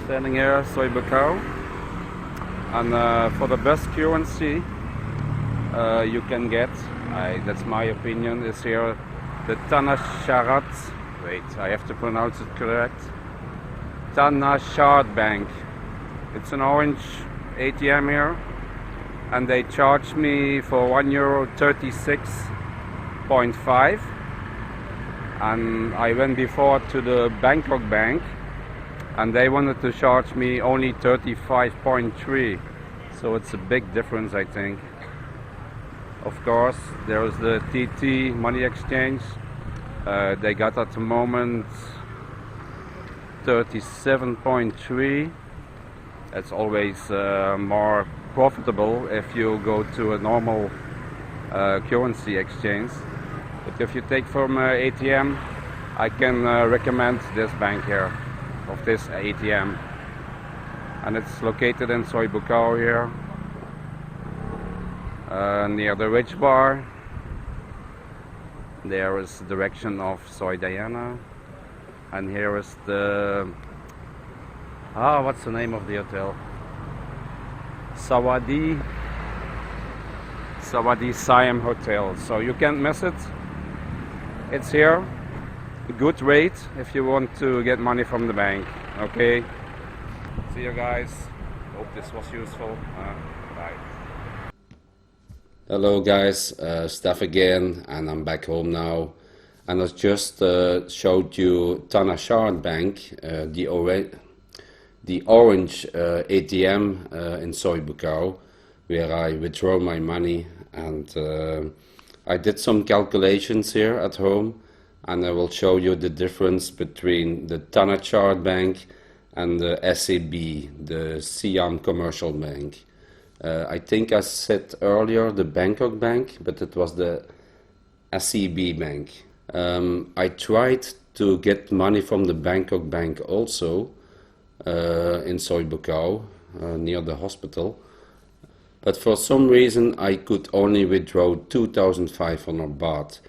Standing here, Buakhao, and for the best currency you can get, that's my opinion, is here the Thanachart. Wait, I have to pronounce it correct. Thanachart Bank. It's an orange ATM here, and they charged me for €1.36.5, and I went before to the Bangkok bank, and they wanted to charge me only 35.3, so it's a big difference, I think. Of course, there's the TT money exchange. They got at the moment 37.3. It's always more profitable if you go to a normal currency exchange. But if you take from ATM, I can recommend this bank here, of this ATM, and it's located in Buakhao here, near the Ridge Bar. There is the direction of Soy Diana, and here is the what's the name of the hotel? Sawadee Siam Hotel. So you can't miss it. It's here. A good rate if you want to get money from the bank. Okay, see you guys. Hope this was useful. Bye. Hello guys, Steph again, and I'm back home now, and I just showed you Thanachart Bank, the orange ATM in Buakhao, where I withdraw my money, and I did some calculations here at home, and I will show you the difference between the Thanachart Bank and the SCB, the Siam Commercial Bank. I think I said earlier the Bangkok Bank, but it was the SCB Bank. I tried to get money from the Bangkok Bank also in Buakhao, near the hospital. But for some reason I could only withdraw 2,500 baht,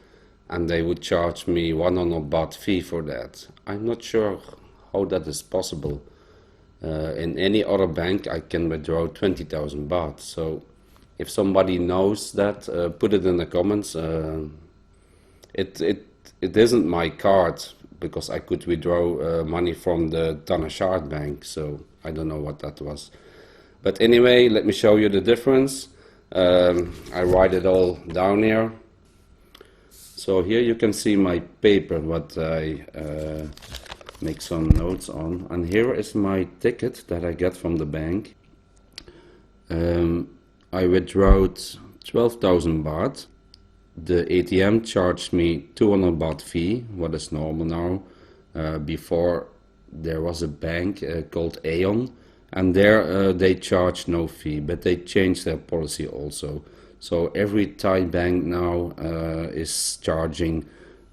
and they would charge me 100 baht fee for that. I'm not sure how that is possible. In any other bank I can withdraw 20,000 baht. So if somebody knows that, put it in the comments. It isn't my card, because I could withdraw money from the Thanachart Bank, so I don't know what that was. But anyway, let me show you the difference. I write it all down here. So here you can see my paper, what I make some notes on, and here is my ticket that I get from the bank. I withdrew 12,000 baht. The ATM charged me 200 baht fee, what is normal now. Before there was a bank called Aeon, and there they charge no fee, but they changed their policy also. So every Thai bank now is charging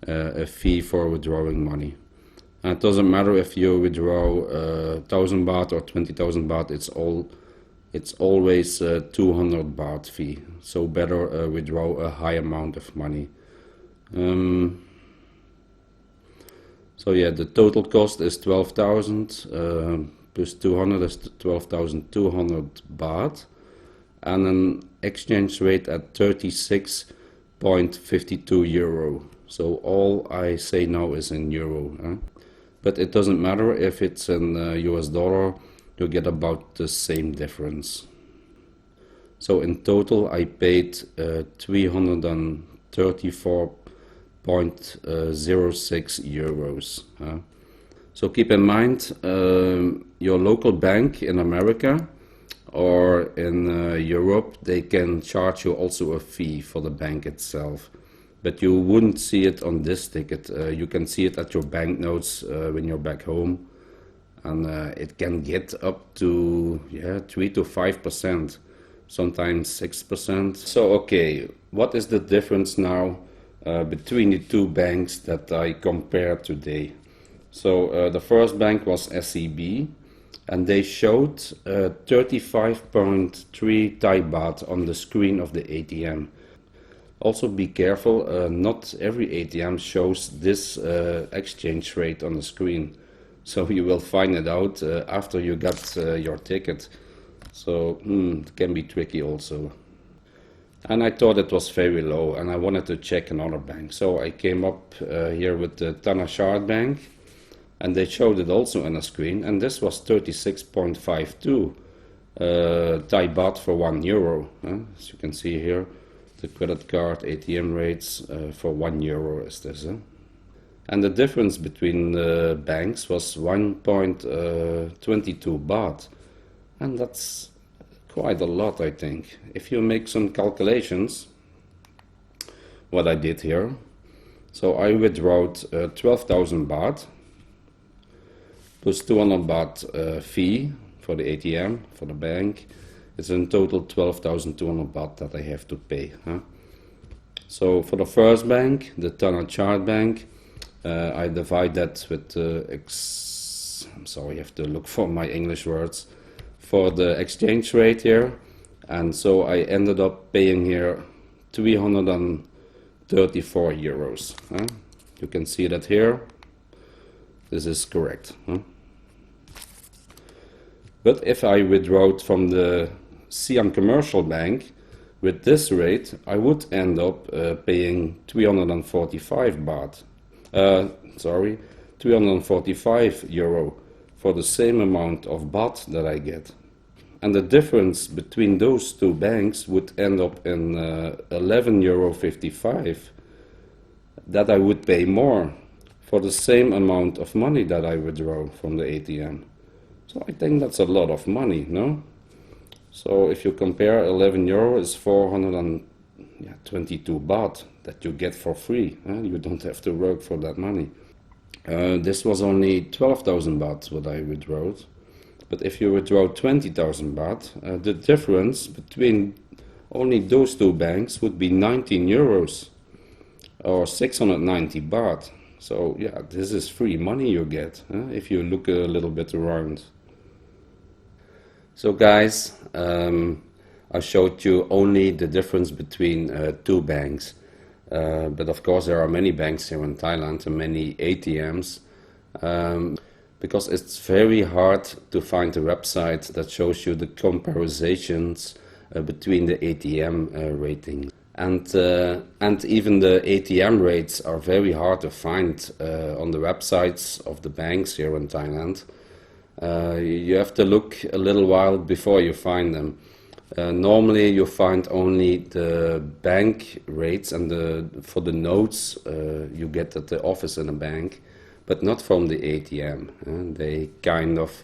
a fee for withdrawing money. And it doesn't matter if you withdraw 1,000 baht or 20,000 baht, it's always 200 baht fee. So better withdraw a high amount of money. So yeah, the total cost is 12,000 plus 200 is 12,200 baht, and an exchange rate at 36.52 euro. So all I say now is in euro. But it doesn't matter if it's in US dollar, you get about the same difference. So in total I paid 334.06 euros. So keep in mind, your local bank in America or in Europe, they can charge you also a fee for the bank itself. But you wouldn't see it on this ticket. You can see it at your banknotes when you're back home, and it can get up to 3 to 5%, sometimes 6%. So okay, what is the difference now between the two banks that I compared today? So the first bank was SCB, and they showed 35.3 Thai baht on the screen of the ATM. Also be careful, not every ATM shows this exchange rate on the screen. So you will find it out after you got your ticket. So it can be tricky also. And I thought it was very low, and I wanted to check another bank. So I came up here with the Thanachart bank, and they showed it also on a screen, and this was 36.52 Thai baht for €1. As you can see here, the credit card ATM rates for €1 is this. And the difference between the banks was 1.22 baht, and that's quite a lot, I think. If you make some calculations, what I did here, so I withdrawed 12,000 baht plus 200 baht fee for the ATM, for the bank. It's in total 12,200 baht that I have to pay. So for the first bank, the Thanachart bank, I divide that with I'm sorry, I have to look for my English words, for the exchange rate here, and so I ended up paying here €334. You can see that here. This is correct. But if I withdraw from the Siam commercial bank with this rate, I would end up paying 345 baht. Sorry, €345 for the same amount of baht that I get. And the difference between those two banks would end up in €11.55 that I would pay more for the same amount of money that I withdraw from the ATM. So I think that's a lot of money, no? So if you compare, €11 is 422 baht that you get for free. You don't have to work for that money. This was only 12,000 baht what I withdrew. But if you withdraw 20,000 baht, the difference between only those two banks would be €19 or 690 baht. So yeah, this is free money you get if you look a little bit around. So guys, I showed you only the difference between two banks. But of course there are many banks here in Thailand and many ATMs. Because it's very hard to find a website that shows you the comparisons between the ATM ratings. And even the ATM rates are very hard to find on the websites of the banks here in Thailand. You have to look a little while before you find them. Normally you find only the bank rates and for the notes you get at the office in a bank, but not from the ATM. They kind of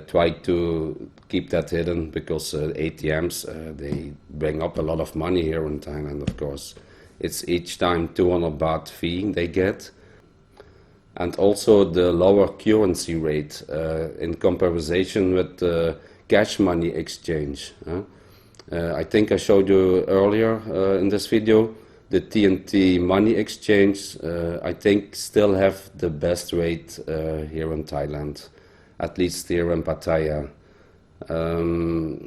try to keep that hidden because ATMs, they bring up a lot of money here in Thailand, of course. It's each time 200 baht fee they get. And also the lower currency rate in comparison with the cash money exchange. I think I showed you earlier in this video, the TNT money exchange, I think still have the best rate here in Thailand, at least here in Pattaya.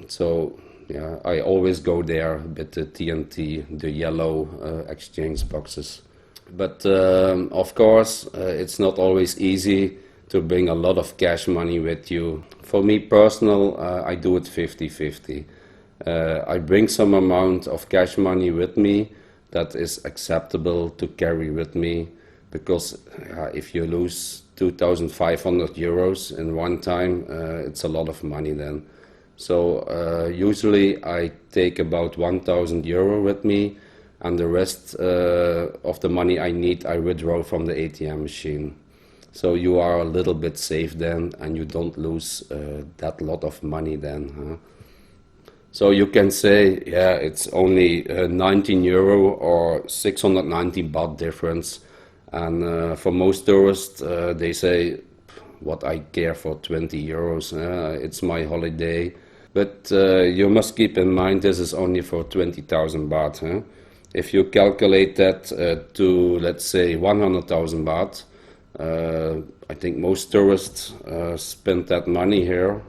So yeah, I always go there with the TNT, the yellow exchange boxes. But of course, it's not always easy to bring a lot of cash money with you. For me personal, I do it 50-50. I bring some amount of cash money with me that is acceptable to carry with me, because if you lose 2,500 euros in one time, it's a lot of money then. So usually I take about 1,000 euro with me, and the rest of the money I need I withdraw from the ATM machine. So you are a little bit safe then, and you don't lose that lot of money then. So you can say, yeah, it's only 19 euro or 690 baht difference. And for most tourists, they say, what I care for 20 euros, it's my holiday. But you must keep in mind, this is only for 20,000 baht. If you calculate that to, let's say, 100,000 baht, I think most tourists spend that money here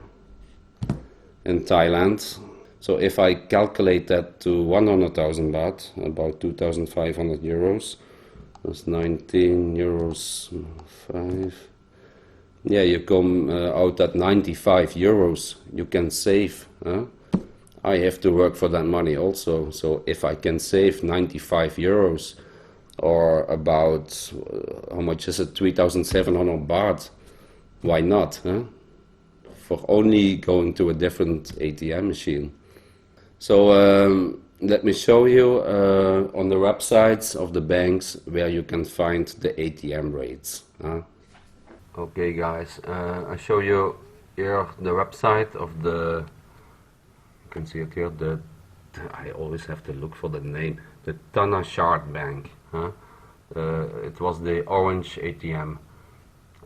in Thailand. So if I calculate that to 100,000 baht, about 2,500 euros, that's 19 euros 5, yeah, you come out at 95 euros. You can save. I have to work for that money also. So if I can save 95 euros or about, how much is it, 3,700 baht, why not? For only going to a different ATM machine. So let me show you on the websites of the banks where you can find the ATM rates. Okay guys, I show you here the website of the, you can see it here, I always have to look for the name, the Thanachart Bank. It was the orange ATM,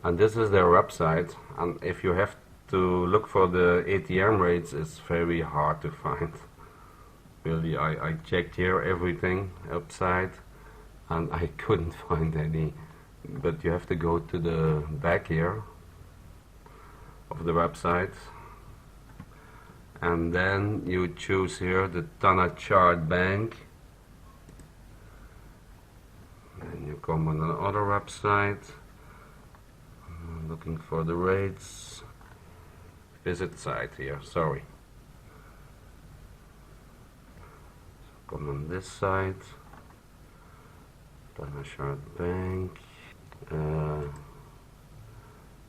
and this is their website, and if you have to look for the ATM rates, it's very hard to find. Really, I checked here everything upside and I couldn't find any, but you have to go to the back here of the website and then you choose here the Thanachart Bank. Then you come on another website, looking for the rates, visit site here, sorry. Come on this side, Thailand Bank,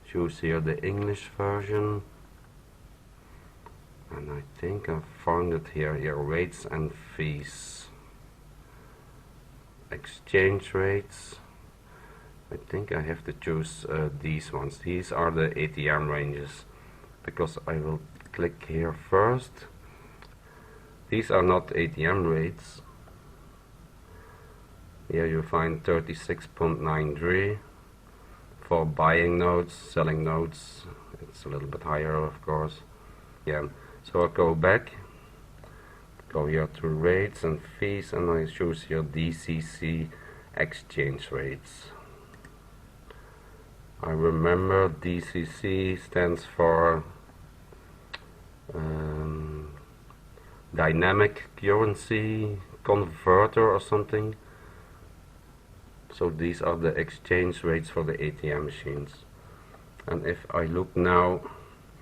choose here the English version, and I think I found it here, rates and fees, exchange rates. I think I have to choose these ones. These are the ATM ranges, because I will click here first. These are not ATM rates. Here you find 36.93 for buying notes, selling notes. It's a little bit higher, of course. Yeah. So I'll go back, go here to rates and fees, and I choose here DCC exchange rates. I remember DCC stands for dynamic currency converter or something. So these are the exchange rates for the ATM machines. And if I look now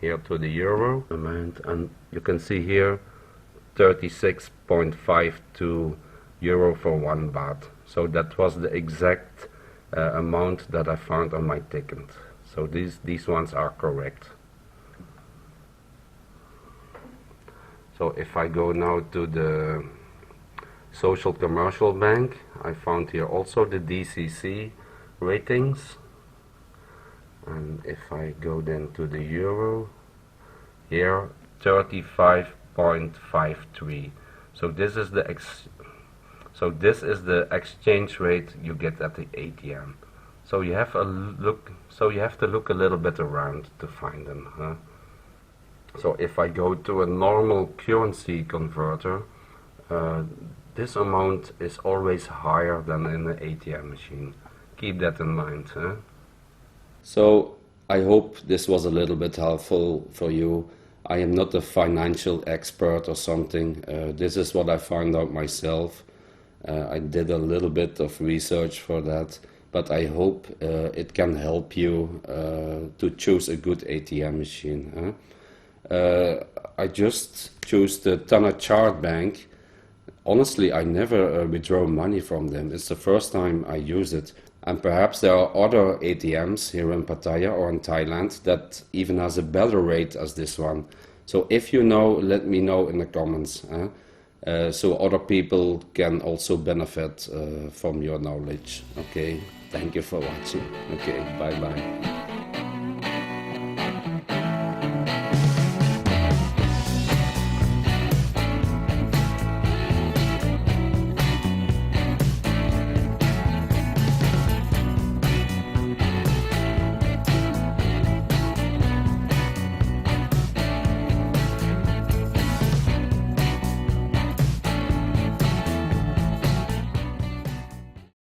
here to the euro amount, and you can see here 36.52 euro for 1 baht. So that was the exact amount that I found on my ticket. So these ones are correct. So if I go now to the Social Commercial Bank, I found here also the DCC ratings. And if I go then to the euro, here 35.53. So this is the exchange rate you get at the ATM. So you have to look a little bit around to find them. So if I go to a normal currency converter, this amount is always higher than in the ATM machine. Keep that in mind. So I hope this was a little bit helpful for you. I am not a financial expert or something. This is what I found out myself. I did a little bit of research for that, but I hope it can help you to choose a good ATM machine. I just chose the Thanachart Bank. Honestly, I never withdraw money from them. It's the first time I use it. And perhaps there are other ATMs here in Pattaya or in Thailand that even has a better rate as this one. So if you know, let me know in the comments. So other people can also benefit from your knowledge. Okay, thank you for watching. Okay, bye bye.